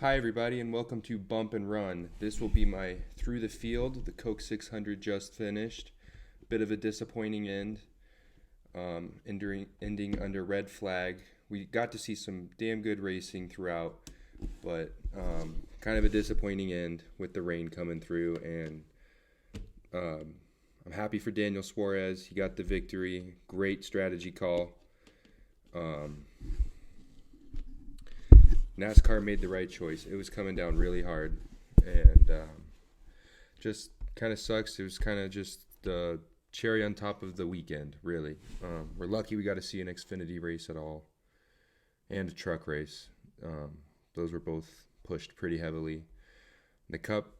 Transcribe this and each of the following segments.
Hi, everybody, and welcome to Bump and Run. This will be my through the field. The Coke 600 just finished. Bit of a disappointing end, ending under red flag. We got to see some damn good racing throughout, but kind of a disappointing end with the rain coming through. And I'm happy for Daniel Suarez. He got the victory. Great strategy call. Um, NASCAR made the right choice. It was coming down really hard, and just kind of sucks. It was kind of just the cherry on top of the weekend, really. We're lucky we got to see an Xfinity race at all and a truck race. Those were both pushed pretty heavily. The Cup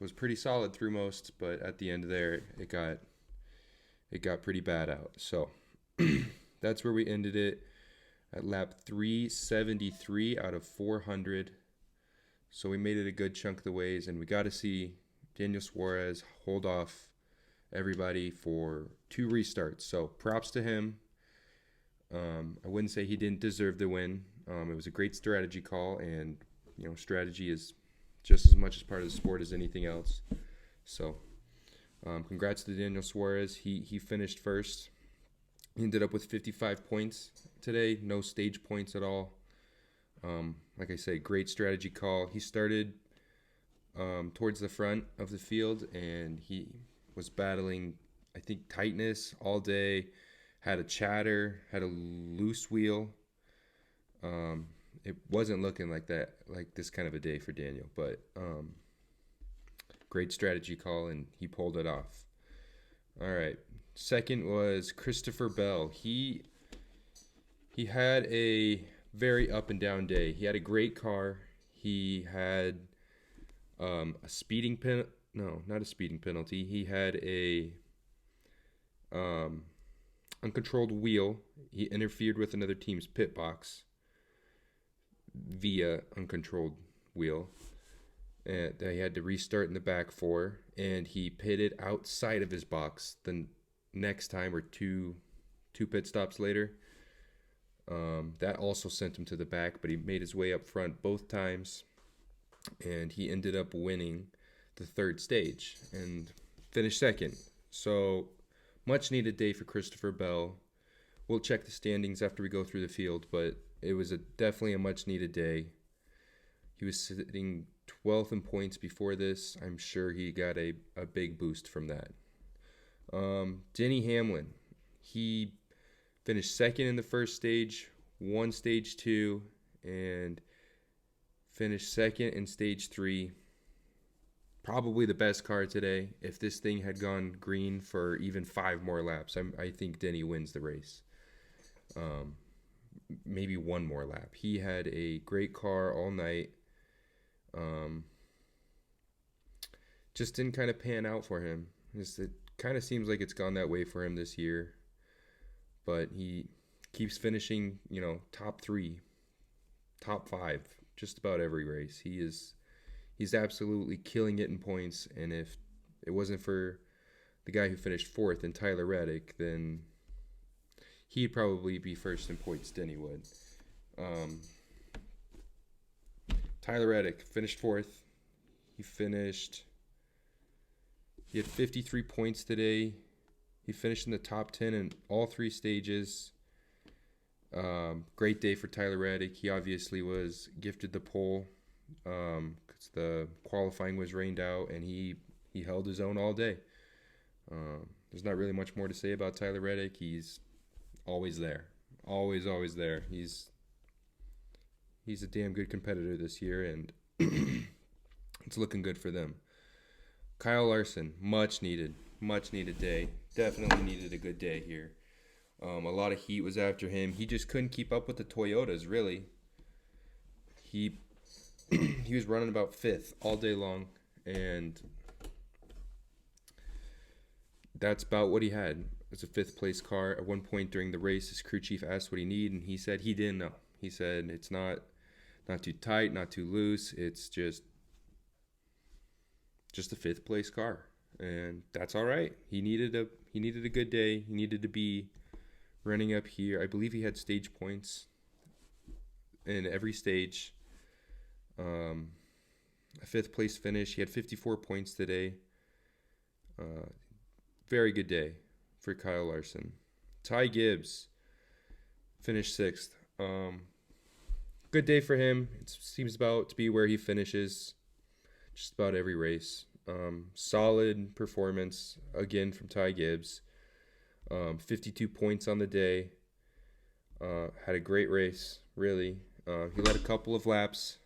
was pretty solid through most, but at the end there, it got pretty bad out. So that's where we ended it at lap 373 out of 400. So we made it a good chunk of the ways, and we got to see Daniel Suarez hold off everybody for 2 restarts. So props to him. I wouldn't say he didn't deserve the win. It was a great strategy call, and strategy is just as much as part of the sport as anything else. So congrats to Daniel Suarez. He finished first. He ended up with 55 points today, no stage points at all. Like I say, great strategy call. He started towards the front of the field, and he was battling, I think, tightness all day, had a chatter, had a loose wheel. It wasn't looking like that, like this kind of a day for Daniel, but great strategy call, and he pulled it off. All right. Second was Christopher Bell. He had a very up and down day. He had a great car. He had a speeding pen. No, not a speeding penalty. He had a uncontrolled wheel. He interfered with another team's pit box via uncontrolled wheel. And that he had to restart in the back for, and he pitted outside of his box the next time, or two pit stops later. That also sent him to the back, but he made his way up front both times, and he ended up winning the third stage and finished second. So much needed day for Christopher Bell. We'll check the standings after we go through the field, but it was definitely a much needed day. He was sitting 12th in points before this. I'm sure he got a big boost from that. Denny Hamlin, he finished second in the first stage, won stage 2, and finished second in stage 3. Probably the best car today. If this thing had gone green for even 5 more laps, I think Denny wins the race. Maybe 1 more lap. He had a great car all night. Just didn't kind of pan out for him. It kind of seems like it's gone that way for him this year. But he keeps finishing, top 3, top 5, just about every race. He's absolutely killing it in points. And if it wasn't for the guy who finished 4th in Tyler Reddick, then he'd probably be first in points. Denny would. Tyler Reddick finished 4th. He had 53 points today. He finished in the top 10 in all 3 stages. Great day for Tyler Reddick. He obviously was gifted the pole because the qualifying was rained out, and he held his own all day. There's not really much more to say about Tyler Reddick. He's always there. Always there. He's a damn good competitor this year, and it's looking good for them. Kyle Larson, much needed day. Definitely needed a good day here. A lot of heat was after him. He just couldn't keep up with the Toyotas, really. He was running about 5th all day long, and that's about what he had. It's a 5th place car. At one point during the race, his crew chief asked what he needed, and he said he didn't know. He said it's not too tight, not too loose. It's just a 5th place car, and that's all right. He needed a good day. He needed to be running up here. I believe he had stage points in every stage. A fifth place finish. He had 54 points today. Very good day for Kyle Larson. Ty Gibbs finished sixth. Good day for him. It seems about to be where he finishes just about every race. Solid performance again from Ty Gibbs. 52 points on the day. Had a great race, really. He led a couple of laps,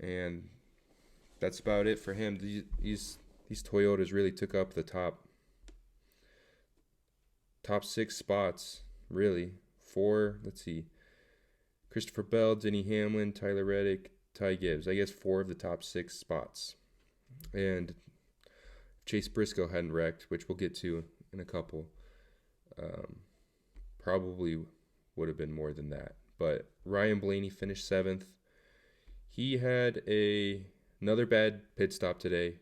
and that's about it for him. These Toyotas really took up the top 6 spots, really. Let's see, Christopher Bell, Denny Hamlin, Tyler Reddick, Ty Gibbs. I guess 4 of the top 6 spots. And Chase Briscoe hadn't wrecked, which we'll get to in a couple. Probably would have been more than that. But Ryan Blaney finished 7th. He had another bad pit stop today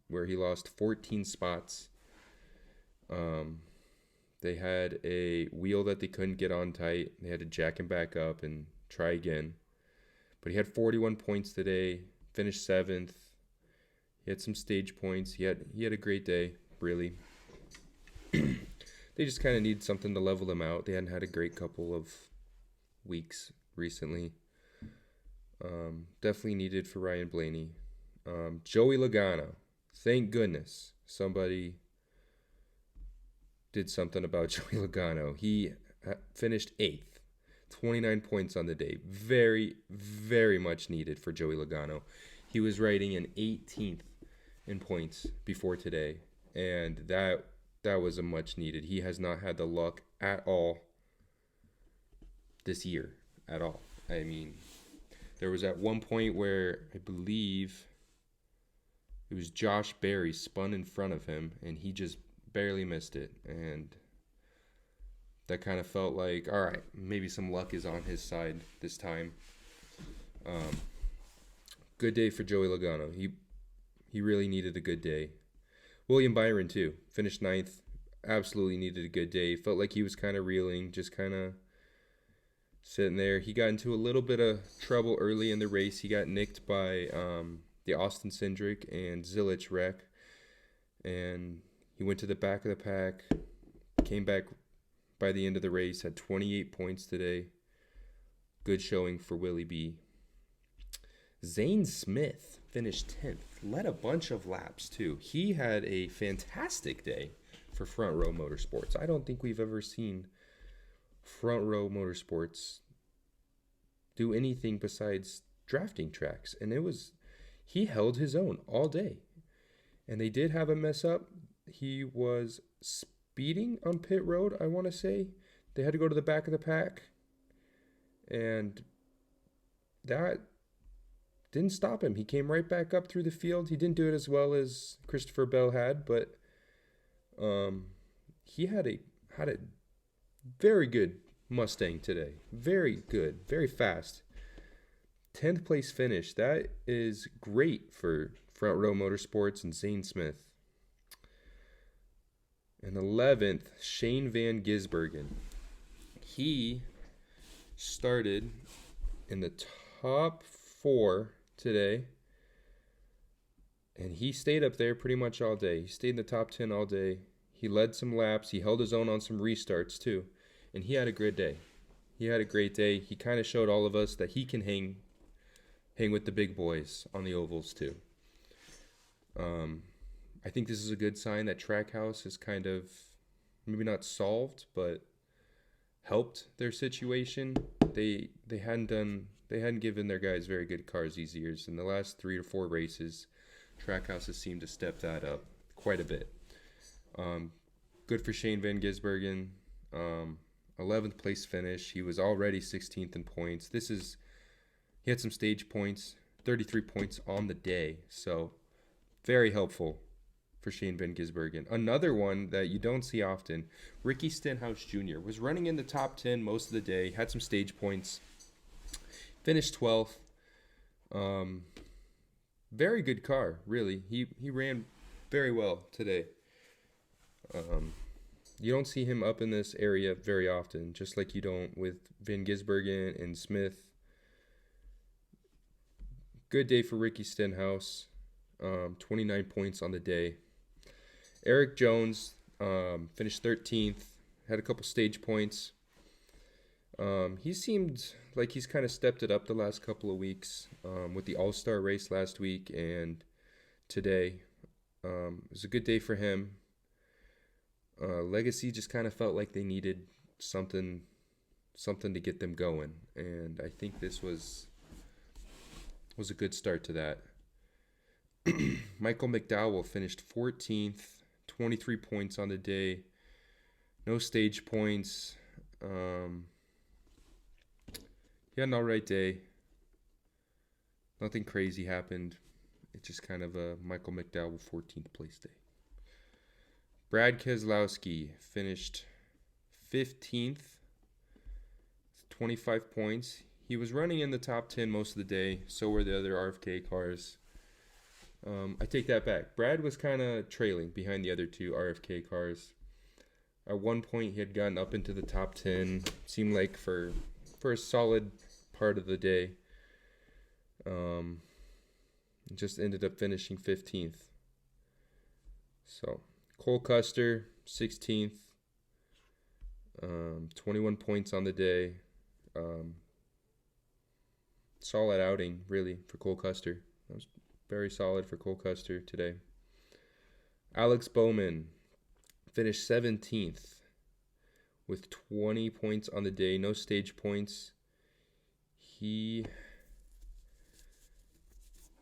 where he lost 14 spots. They had a wheel that they couldn't get on tight. They had to jack him back up and try again. But he had 41 points today, finished 7th. He had some stage points. He had a great day, really. They just kind of need something to level them out. They hadn't had a great couple of weeks recently. Definitely needed for Ryan Blaney. Joey Logano. Thank goodness somebody did something about Joey Logano. He finished 8th. 29 points on the day. Very, very much needed for Joey Logano. He was riding an 18th in points before today, and that was a much needed. He has not had the luck at all this year, at all. I mean, there was at one point where I believe it was Josh Berry spun in front of him, and he just barely missed it, and that kind of felt like, all right, maybe some luck is on his side this time. Good day for Joey Logano. He really needed a good day. William Byron, too, finished 9th. Absolutely needed a good day. Felt like he was kind of reeling, just kind of sitting there. He got into a little bit of trouble early in the race. He got nicked by the Austin Cindric and Zilich wreck, and he went to the back of the pack, came back by the end of the race, had 28 points today. Good showing for Willie B. Zane Smith finished 10th. Led a bunch of laps, too. He had a fantastic day for Front Row Motorsports. I don't think we've ever seen Front Row Motorsports do anything besides drafting tracks. And he held his own all day. And they did have a mess up. He was speeding on pit road, I want to say. They had to go to the back of the pack. And that didn't stop him. He came right back up through the field. He didn't do it as well as Christopher Bell had, but he had a very good Mustang today. Very good, very fast. 10th place finish. That is great for Front Row Motorsports and Zane Smith. And 11th, Shane Van Gisbergen. He started in the top 4 today, and he stayed up there pretty much all day. He stayed in the top 10 all day. He led some laps. He held his own on some restarts too, and he had a great day. He had a great day. He kind of showed all of us that he can hang with the big boys on the ovals too. I think this is a good sign that Trackhouse has kind of maybe not solved, but helped their situation. They hadn't given their guys very good cars these years. In the last 3 or 4 races, Trackhouse has seemed to step that up quite a bit. Good for Shane Van Gisbergen. 11th place finish. He was already 16th in points. He had some stage points, 33 points on the day. So very helpful for Shane Van Gisbergen. Another one that you don't see often, Ricky Stenhouse Jr. was running in the top 10 most of the day, had some stage points, finished 12th. Very good car, really. He ran very well today. You don't see him up in this area very often, just like you don't with Van Gisbergen and Smith. Good day for Ricky Stenhouse. 29 points on the day. Eric Jones finished 13th. Had a couple stage points. He seemed like he's kind of stepped it up the last couple of weeks with the All-Star race last week and today. It was a good day for him. Legacy just kind of felt like they needed something to get them going, and I think this was a good start to that. Michael McDowell finished 14th, 23 points on the day. No stage points. He had an alright day. Nothing crazy happened. It's just kind of a Michael McDowell 14th place day. Brad Keselowski finished 15th, 25 points. He was running in the top 10 most of the day. So were the other RFK cars. I take that back. Brad was kind of trailing behind the other two RFK cars. At one point, he had gotten up into the top 10. Seemed like for a solid part of the day. Just ended up finishing 15th. So, Cole Custer, 16th. 21 points on the day. Solid outing, really, for Cole Custer. That was very solid for Cole Custer today. Alex Bowman finished 17th with 20 points on the day. No stage points. It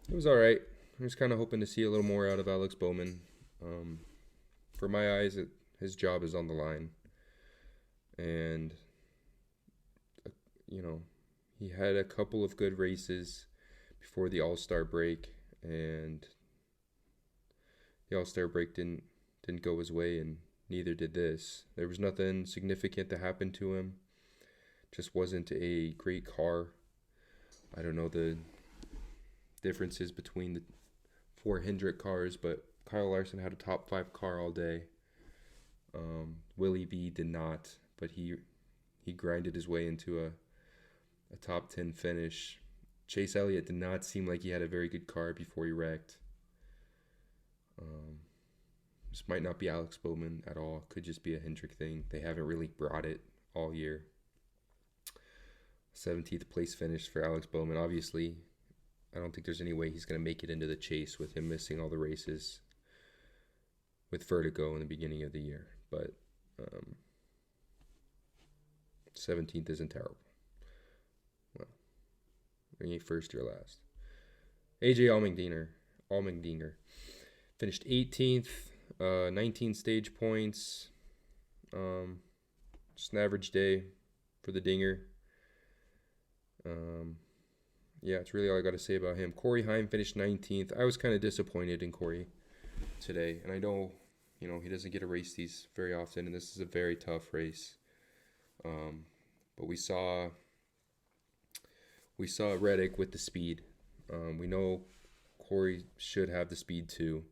was all right. I was kind of hoping to see a little more out of Alex Bowman. For my eyes, his job is on the line. And, he had a couple of good races before the All-Star break. And the All-Star break didn't go his way, and neither did this. There was nothing significant that happened to him. Just wasn't a great car. I don't know the differences between the 4 Hendrick cars, but Kyle Larson had a top 5 car all day. Willie V did not, but he grinded his way into a top 10 finish. Chase Elliott did not seem like he had a very good car before he wrecked. This might not be Alex Bowman at all. Could just be a Hendrick thing. They haven't really brought it all year. 17th place finish for Alex Bowman. Obviously, I don't think there's any way he's going to make it into the chase with him missing all the races with Vertigo in the beginning of the year. But 17th isn't terrible. Well, we ain't first or last. AJ Allmendinger finished 18th, 19 stage points. Just an average day for the Dinger. Yeah, it's really all I got to say about him. Corey Heim finished 19th. I was kind of disappointed in Corey today, and I know, he doesn't get to race these very often, and this is a very tough race. But we saw Reddick with the speed. We know Corey should have the speed too.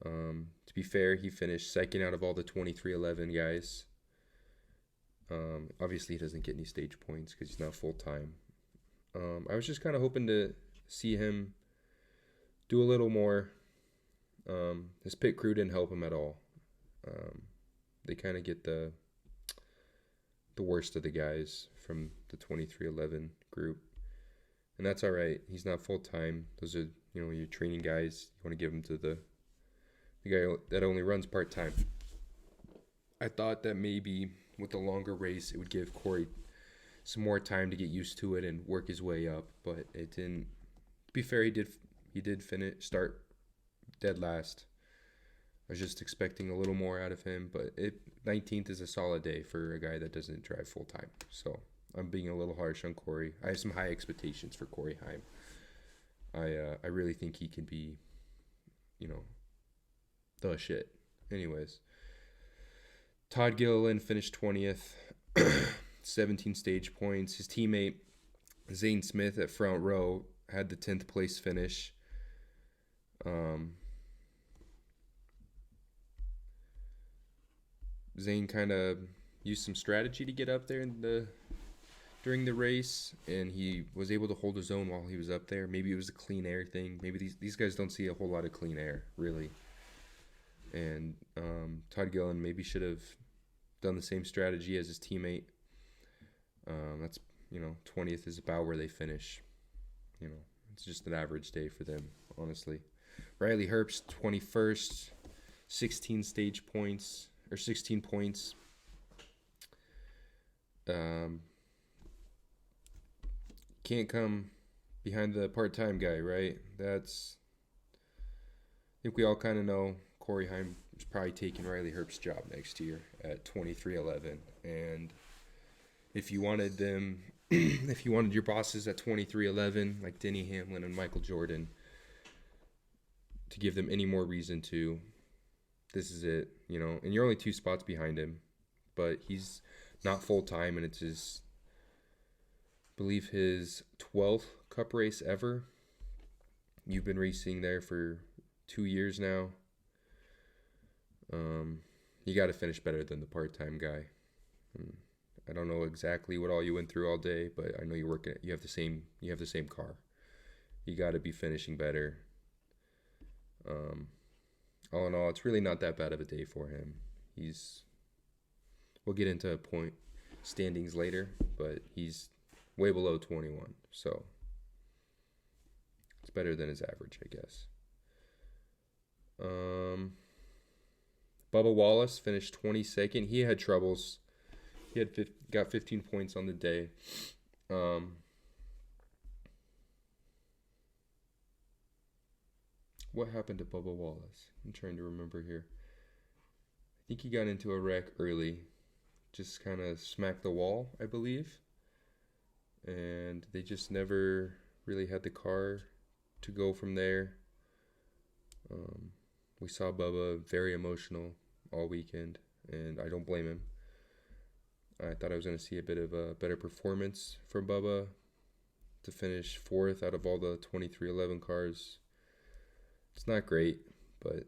To be fair, he finished second out of all the 23-11 guys. Obviously, he doesn't get any stage points because he's not full-time. I was just kind of hoping to see him do a little more. His pit crew didn't help him at all. They kind of get the worst of the guys from the 23-11 group. And that's all right. He's not full-time. Those are, your training guys. You want to give them to the guy that only runs part-time. I thought that maybe with a longer race, it would give Corey some more time to get used to it and work his way up, but it didn't. To be fair, he did start dead last. I was just expecting a little more out of him, but 19th is a solid day for a guy that doesn't drive full time. So I'm being a little harsh on Corey. I have some high expectations for Corey Heim. I really think he can be, the shit. Anyways, Todd Gilliland finished 20th. 17 stage points. His teammate Zane Smith at front row had the 10th place finish. Zane kind of used some strategy to get up there in the during the race, and he was able to hold his own while he was up there. Maybe it was a clean air thing. Maybe these guys don't see a whole lot of clean air, really. And Todd Gillen maybe should have done the same strategy as his teammate. That's 20th is about where they finish. It's just an average day for them, honestly. Riley Herbst, 21st, 16 stage points, or 16 points. Can't come behind the part-time guy, right? I think we all kind of know Corey Heim is probably taking Riley Herbst's job next year at 23-11. And if you wanted them, if you wanted your bosses at 23-11, like Denny Hamlin and Michael Jordan, to give them any more reason to, this is it, and you're only 2 spots behind him, but he's not full-time, and it's his, I believe, his 12th Cup race ever. You've been racing there for 2 years now. You got to finish better than the part-time guy. I don't know exactly what all you went through all day, but I know you're working. You have the same car. You got to be finishing better. All in all, it's really not that bad of a day for him. We'll get into point standings later, but he's way below 21, so it's better than his average, I guess. Bubba Wallace finished 22nd. He had troubles. He got 15 points on the day. What happened to Bubba Wallace? I'm trying to remember here. I think he got into a wreck early. Just kind of smacked the wall, I believe. And they just never really had the car to go from there. We saw Bubba very emotional all weekend, and I don't blame him. I thought I was going to see a bit of a better performance from Bubba to finish 4th out of all the 23-11 cars. It's not great, but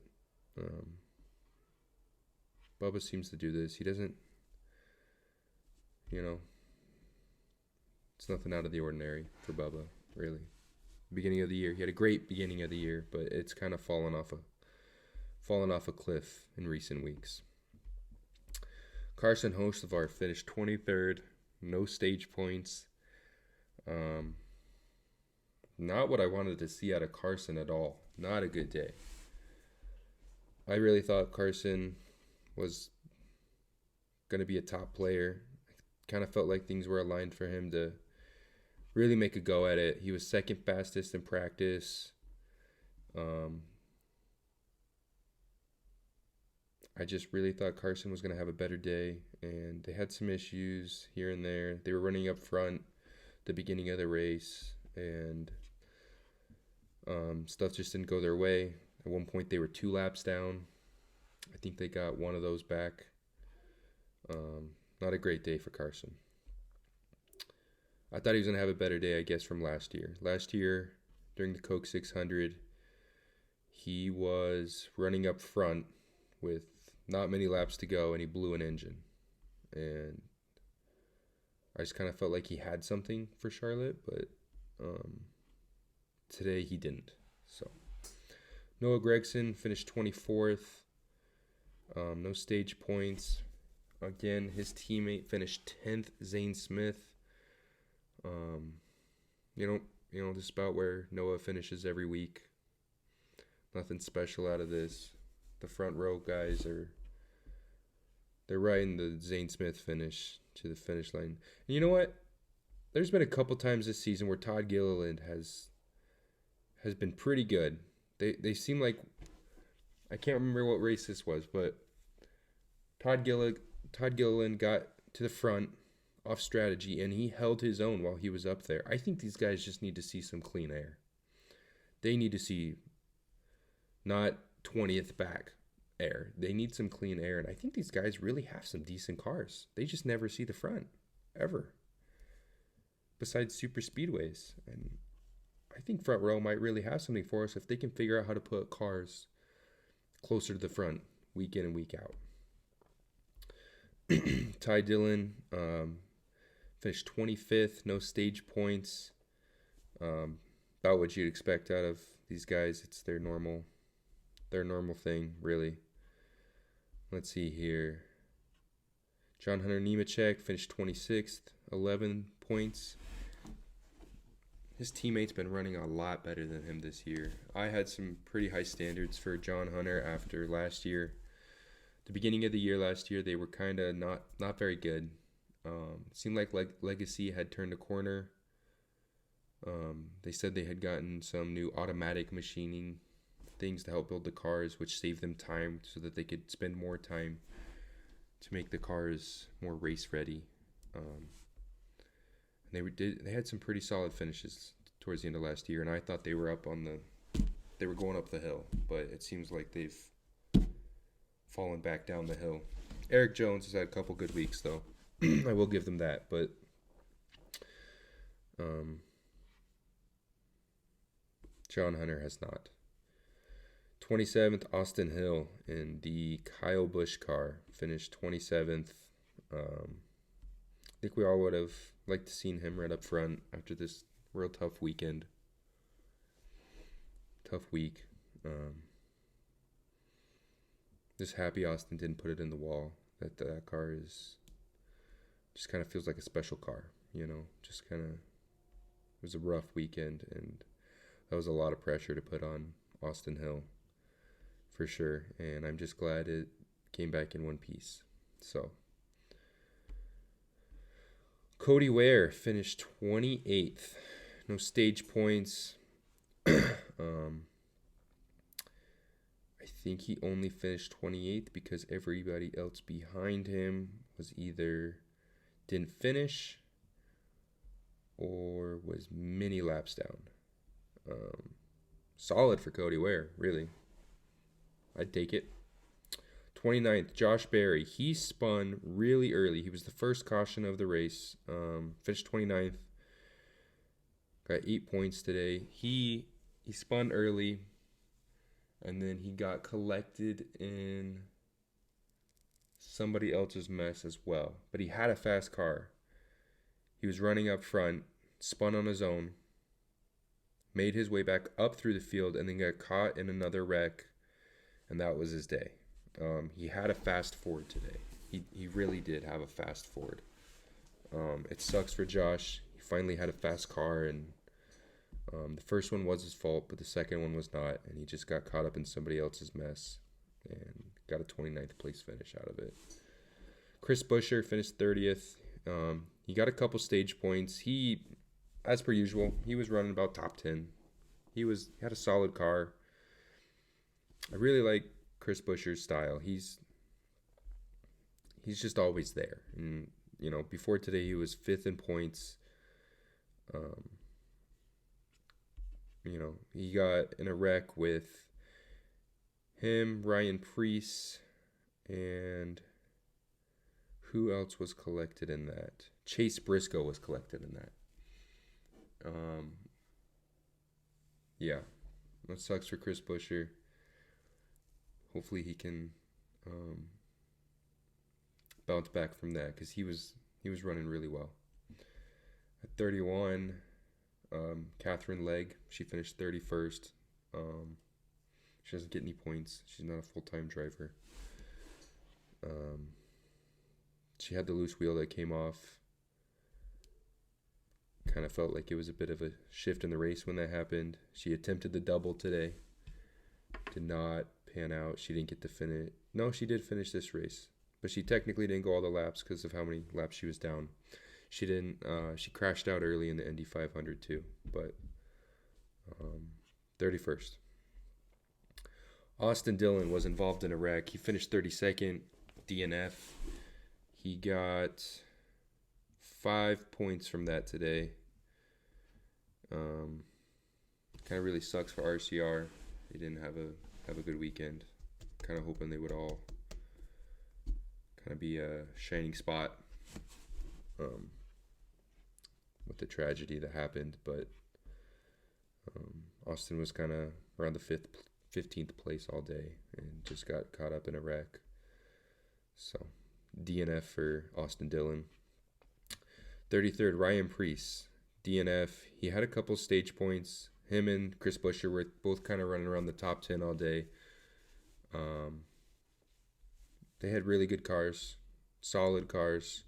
Bubba seems to do this. He doesn't, it's nothing out of the ordinary for Bubba, really. Beginning of the year, he had a great beginning of the year, but it's kind of fallen off a cliff in recent weeks. Carson Hocevar finished 23rd, no stage points. Not what I wanted to see out of Carson at all. Not a good day. I really thought Carson was going to be a top player. I kind of felt like things were aligned for him to really make a go at it. He was second fastest in practice. I just really thought Carson was going to have a better day, and they had some issues here and there. They were running up front the beginning of the race, and stuff just didn't go their way. At one point, they were 2 laps down. I think they got one of those back. Not a great day for Carson. I thought he was going to have a better day, I guess, from last year. Last year, during the Coke 600, he was running up front with not many laps to go, and he blew an engine. And I just kind of felt like he had something for Charlotte, but today he didn't. So Noah Gragson finished 24th. No stage points. Again, his teammate finished 10th, Zane Smith. This is about where Noah finishes every week. Nothing special out of this. The front row guys they're riding the Zane Smith finish to the finish line. And you know what? There's been a couple times this season where Todd Gilliland has been pretty good. They seem like, I can't remember what race this was, but Todd Gilliland got to the front off strategy, and he held his own while he was up there. I think these guys just need to see some clean air. They need to see not 20th back air. They need some clean air, and I think these guys really have some decent cars. They just never see the front, ever. Besides super speedways. And I think front row might really have something for us if they can figure out how to put cars closer to the front week in and week out. Ty Dillon Finished 25th, no stage points. About what you'd expect out of these guys. It's their normal thing, really. Let's see here. John Hunter Nemechek finished 26th, 11 points. His teammate's been running a lot better than him this year. I had some pretty high standards for John Hunter after last year. The beginning of the year last year, they were kind of not very good. It seemed like Legacy had turned a corner. They said they had gotten some new automatic machining things to help build the cars, which saved them time so that they could spend more time to make the cars more race ready. They had some pretty solid finishes towards the end of last year, and I thought they were going up the hill, but it seems like they've fallen back down the hill. Eric Jones has had a couple good weeks though. I will give them that, but John Hunter has not. 27th, Austin Hill in the Kyle Busch car finished 27th. I think we all would have liked to seen him right up front after this real tough weekend. Tough week. Just happy Austin didn't put it in the wall. That car just kind of feels like a special car, you know. Just kind of, it was a rough weekend, and that was a lot of pressure to put on Austin Hill, for sure. And I'm just glad it came back in one piece. So, Cody Ware finished 28th. No stage points. I think he only finished 28th because everybody else behind him was either didn't finish or was mini laps down. Solid for Cody Ware, really. I'd take it. 29th, Josh Berry. He spun really early. He was the first caution of the race. Finished 29th. Got 8 points today. He spun early, and then he got collected in somebody else's mess as well. But he had a fast car. He was running up front, spun on his own, made his way back up through the field, and then got caught in another wreck, and that was his day. He had a fast Ford today. He really did have a fast Ford. It sucks for Josh. He finally had a fast car, and the first one was his fault, but the second one was not, and he just got caught up in somebody else's mess and got a 29th place finish out of it. Chris Buescher finished 30th. He got a couple stage points. He, as per usual, he was running about top 10. He had a solid car. I really like Chris Buescher's style. He's just always there. And, you know, before today he was 5th in points. You know, he got in a wreck with him, Ryan Preece, and who else was collected in that? Chase Briscoe was collected in that. Yeah, that sucks for Chris Buescher. Hopefully he can bounce back from that, because he was running really well. At 31, Catherine Legg, she finished 31st. She doesn't get any points. She's not a full-time driver. She had the loose wheel that came off. Kind of felt like it was a bit of a shift in the race when that happened. She attempted the double today. Did not pan out. She didn't get to finish. No, she did finish this race, but she technically didn't go all the laps because of how many laps she was down. She didn't. She crashed out early in the Indy 500 too, but 31st. Austin Dillon was involved in a wreck. He finished 32nd, DNF. He got 5 points from that today. Kind of really sucks for RCR. They didn't have a good weekend. Kind of hoping they would all kind of be a shining spot with the tragedy that happened. But Austin was kind of around the 15th place all day and just got caught up in a wreck. So DNF for Austin Dillon. 33rd, Ryan Preece, DNF. He had a couple stage points. Him and Chris Buescher were both kind of running around the top 10 all day. They had really good cars, solid cars.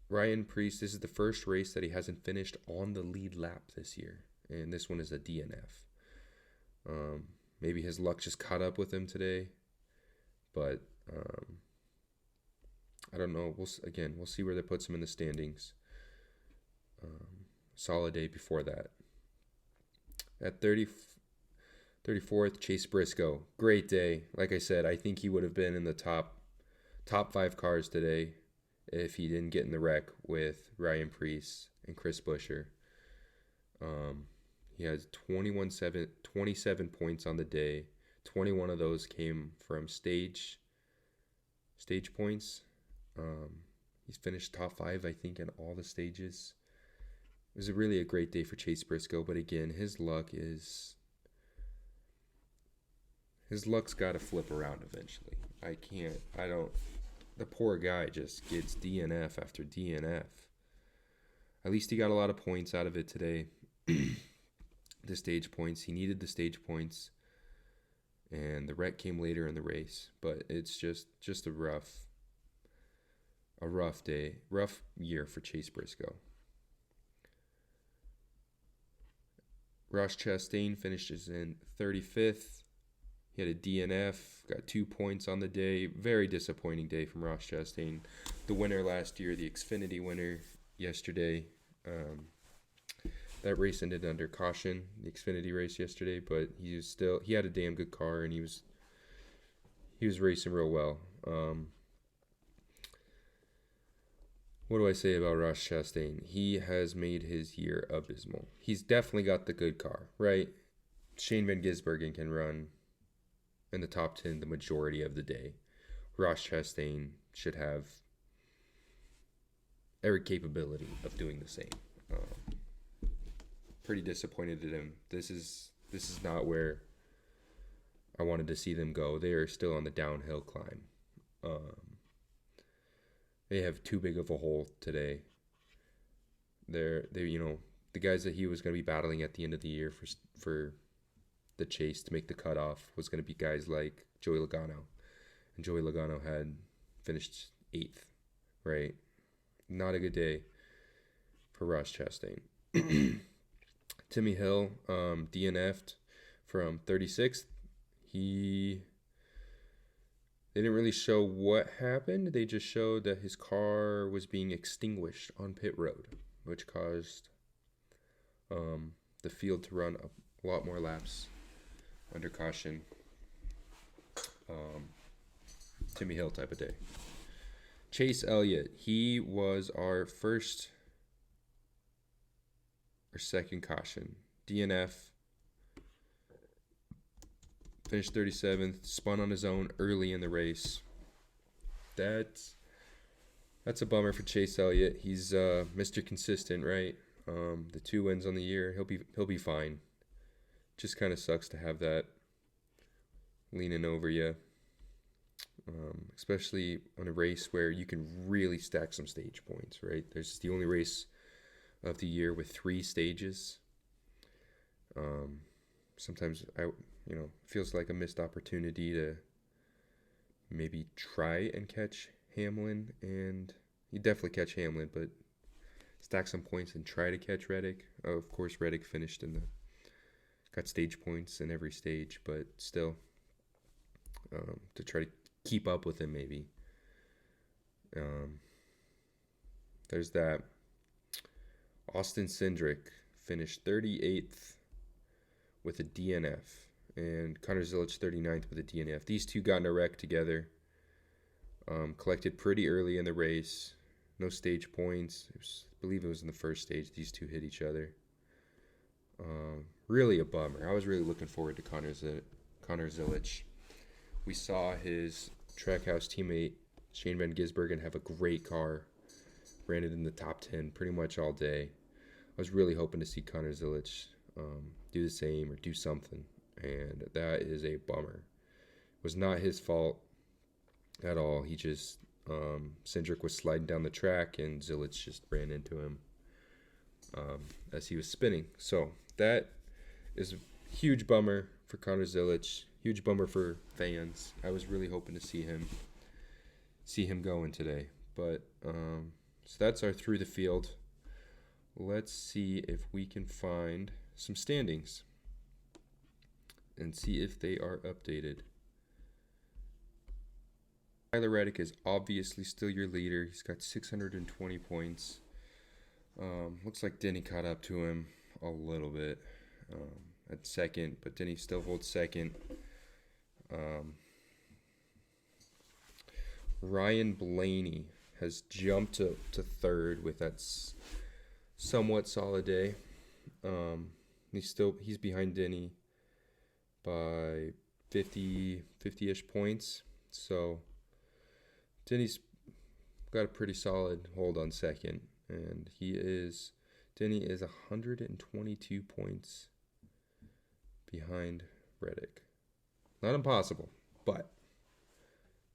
Ryan Preece, this is the first race that he hasn't finished on the lead lap this year, and this one is a DNF. Maybe his luck just caught up with him today, but I don't know. We'll see where that puts him in the standings. Solid day before that. At 34th, Chase Briscoe. Great day. Like I said, I think he would have been in the top 5 cars today if he didn't get in the wreck with Ryan Preece and Chris Buescher. He has 27 points on the day. 21 of those came from stage points. He's finished top 5, I think, in all the stages. It was really a great day for Chase Briscoe, but again, his luck's got to flip around eventually. The poor guy just gets DNF after DNF. At least he got a lot of points out of it today. The stage points. He needed the stage points. And the wreck came later in the race. But it's just a rough day. Rough year for Chase Briscoe. Ross Chastain finishes in 35th. He had a DNF, got 2 points on the day. Very disappointing day from Ross Chastain. The winner last year, the Xfinity winner yesterday. That race ended under caution, the Xfinity race yesterday, but he had a damn good car, and he was racing real well. What do I say about Ross Chastain? He has made his year abysmal. He's definitely got the good car, right? Shane Van Gisbergen can run in the top 10 the majority of the day. Ross Chastain should have every capability of doing the same. Pretty disappointed in him. This is not where I wanted to see them go. They are still on the downhill climb. They have too big of a hole today. The guys that he was going to be battling at the end of the year for the chase to make the cutoff was going to be guys like Joey Logano. And Joey Logano had finished 8th, right? Not a good day for Ross Chastain. Timmy Hill DNF'd from 36th. They didn't really show what happened. They just showed that his car was being extinguished on pit road, which caused the field to run a lot more laps under caution. Timmy Hill type of day. Chase Elliott, he was our second caution. DNF. Finished 37th. Spun on his own early in the race. That's a bummer for Chase Elliott. He's Mr. Consistent, right? The 2 wins on the year. He'll be fine. Just kind of sucks to have that leaning over you. Especially on a race where you can really stack some stage points, right? There's the only race of the year with 3 stages. Sometimes feels like a missed opportunity to maybe try and catch Hamlin, and you definitely catch Hamlin, but stack some points and try to catch Reddick. Of course, Reddick finished got stage points in every stage, but still, to try to keep up with him maybe. There's that. Austin Cindric finished 38th with a DNF, and Connor Zilisch 39th with a DNF. These two got in a wreck together. Collected pretty early in the race. No stage points. I believe it was in the first stage. These two hit each other. Really a bummer. I was really looking forward to Connor Zilisch. We saw his Trackhouse teammate Shane Van Gisbergen have a great car. Ran it in the top 10 pretty much all day. I was really hoping to see Connor Zilisch do the same or do something, and that is a bummer. It was not his fault at all. He just Cindric was sliding down the track, and Zilic just ran into him as he was spinning. So that is a huge bummer for Connor Zilic. Huge bummer for fans. I was really hoping to see him going today. But so that's our through the field. Let's see if we can find some standings and see if they are updated. Tyler Reddick is obviously still your leader. He's got 620 points. Looks like Denny caught up to him a little bit at second, but Denny still holds second. Ryan Blaney has jumped to third with that somewhat solid day. He's behind Denny by 50-ish points. So Denny's got a pretty solid hold on second, and Denny is 122 points behind Reddick. Not impossible, but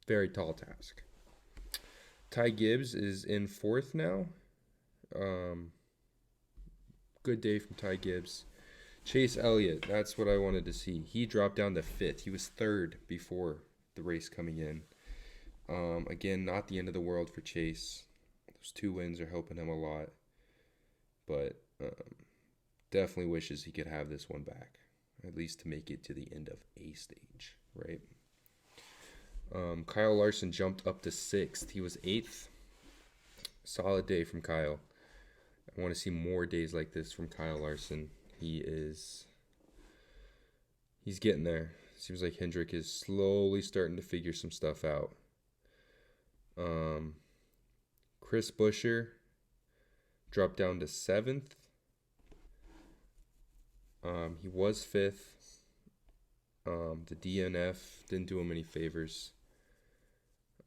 very tall task. Ty Gibbs is in fourth now. Good day from Ty Gibbs. Chase Elliott, that's what I wanted to see. He dropped down to fifth. He was third before the race coming in. Again, not the end of the world for Chase. Those 2 wins are helping him a lot. But definitely wishes he could have this one back. At least to make it to the end of a stage, right? Kyle Larson jumped up to 6th. He was 8th. Solid day from Kyle. I want to see more days like this from Kyle Larson. He's getting there. Seems like Hendrick is slowly starting to figure some stuff out. Chris Buescher dropped down to 7th. He was 5th. The DNF didn't do him any favors.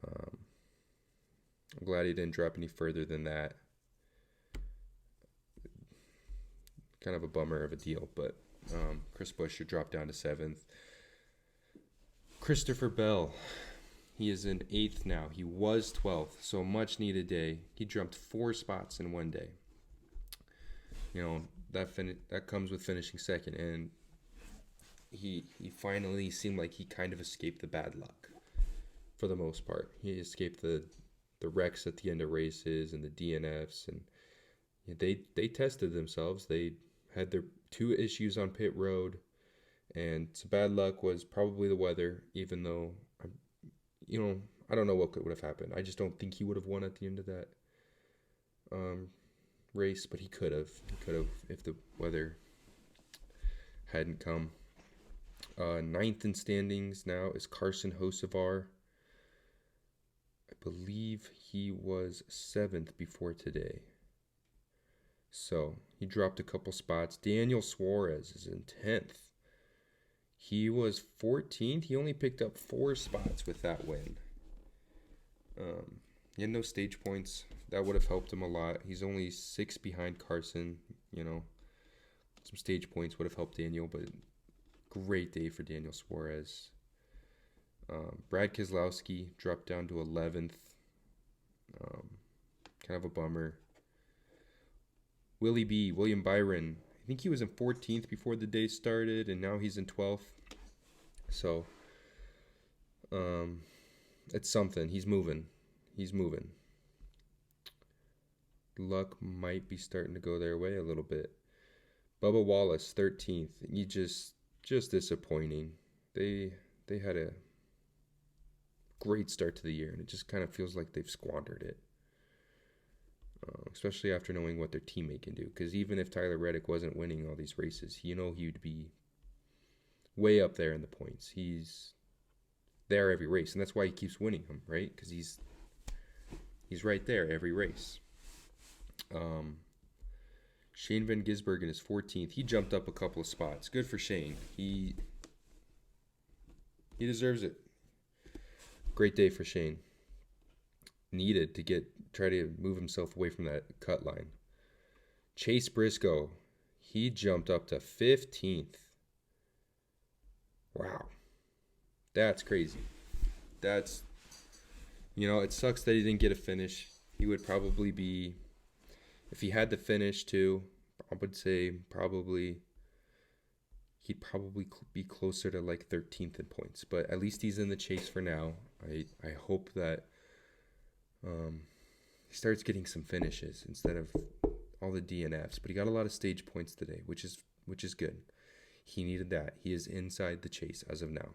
I'm glad he didn't drop any further than that. Kind of a bummer of a deal, but Chris Buescher dropped down to 7th. Christopher Bell, he is in 8th now. He was 12th, so a much needed day. He jumped 4 spots in one day. You know, that comes with finishing second, and he finally seemed like he kind of escaped the bad luck for the most part. He escaped the wrecks at the end of races and the DNFs, and they tested themselves. They had their 2 issues on pit road, and some bad luck was probably the weather, even though, I don't know what would have happened. I just don't think he would have won at the end of that race, but he could have. If the weather hadn't come. 9th in standings now is Carson Hocevar. I believe he was 7th before today. So he dropped a couple spots. Daniel Suarez is in 10th. He was 14th. He only picked up 4 spots with that win. He had no stage points. That would have helped him a lot. He's only 6 behind Carson. Some stage points would have helped Daniel, but great day for Daniel Suarez. Brad Keselowski dropped down to 11th. Kind of a bummer. William Byron, I think he was in 14th before the day started, and now he's in 12th. So, it's something. He's moving. Luck might be starting to go their way a little bit. Bubba Wallace, 13th. He just disappointing. They had a great start to the year, and it just kind of feels like they've squandered it. Especially after knowing what their teammate can do. Because even if Tyler Reddick wasn't winning all these races, he'd be way up there in the points. He's there every race, and that's why he keeps winning them, right? Because he's right there every race. Shane Van Gisbergen is 14th. He jumped up a couple of spots. Good for Shane. He deserves it. Great day for Shane. Needed to try to move himself away from that cut line. Chase Briscoe, he jumped up to 15th. Wow. That's crazy. That's, It sucks that he didn't get a finish. He would probably be, if he had the finish too, I would say he'd probably be closer to like 13th in points. But at least he's in the chase for now. I hope that he starts getting some finishes instead of all the DNFs. But he got a lot of stage points today, which is good. He needed that. He is inside the chase as of now.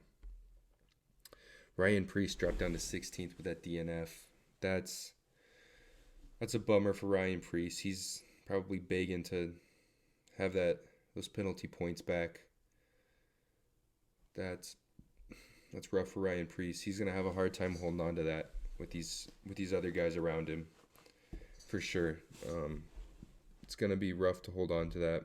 Ryan Preece dropped down to 16th with that DNF. That's a bummer for Ryan Preece. He's probably begging to have those penalty points back. That's rough for Ryan Preece. He's gonna have a hard time holding on to that with these other guys around him, for sure. It's gonna be rough to hold on to that.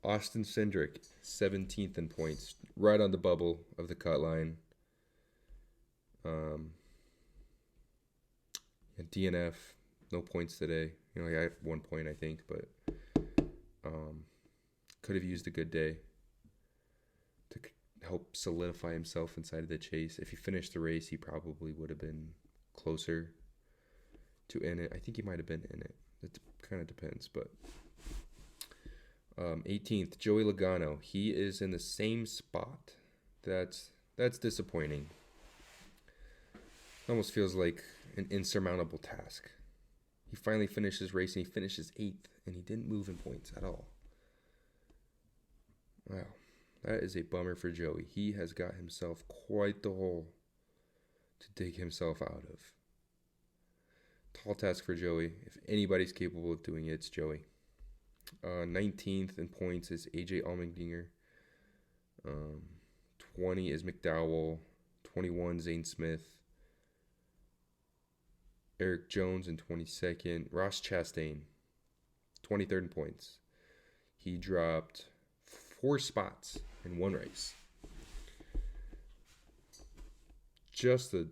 Austin Cindric, 17th in points, right on the bubble of the cut line. DNF, no points today. He got 1 point, I think, but could have used a good day to help solidify himself inside of the chase. If he finished the race, he probably would have been closer to in it. I think he might have been in it. It kind of depends, but 18th, Joey Logano. He is in the same spot. That's disappointing. It almost feels like an insurmountable task. He finally finished his race, and he finishes 8th, and he didn't move in points at all. Wow, that is a bummer for Joey. He has got himself quite the hole to dig himself out of. Tall task for Joey. If anybody's capable of doing it, it's Joey. 19th in points is AJ Allmendinger. 20 is McDowell. 21, Zane Smith. Eric Jones in 22nd. Ross Chastain, 23rd in points. He dropped 4 spots in one race. Just a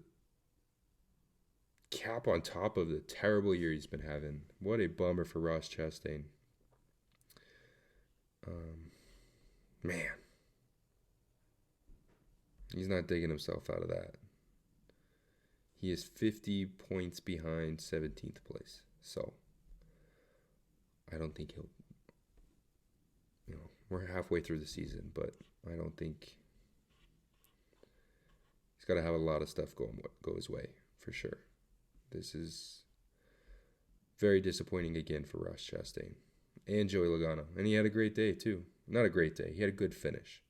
cap on top of the terrible year he's been having. What a bummer for Ross Chastain. Man. He's not digging himself out of that. He is 50 points behind 17th place. So, I don't think he'll, we're halfway through the season, but I don't think he's got to have a lot of stuff go his way, for sure. This is very disappointing again for Ross Chastain and Joey Logano. And he had a great day, too. Not a great day. He had a good finish.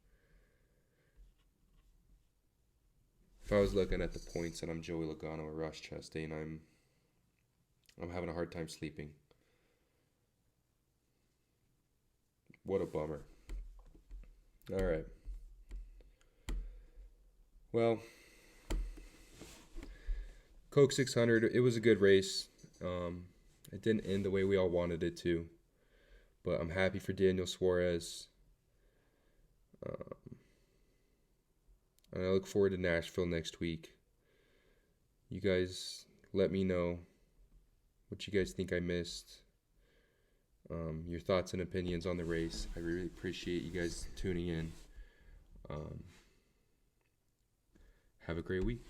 If I was looking at the points and I'm Joey Logano or Ross Chastain, I'm having a hard time sleeping. What a bummer. All right. Well, Coke 600, it was a good race. It didn't end the way we all wanted it to, but I'm happy for Daniel Suarez. And I look forward to Nashville next week. You guys let me know what you guys think I missed. Your thoughts and opinions on the race. I really appreciate you guys tuning in. Have a great week.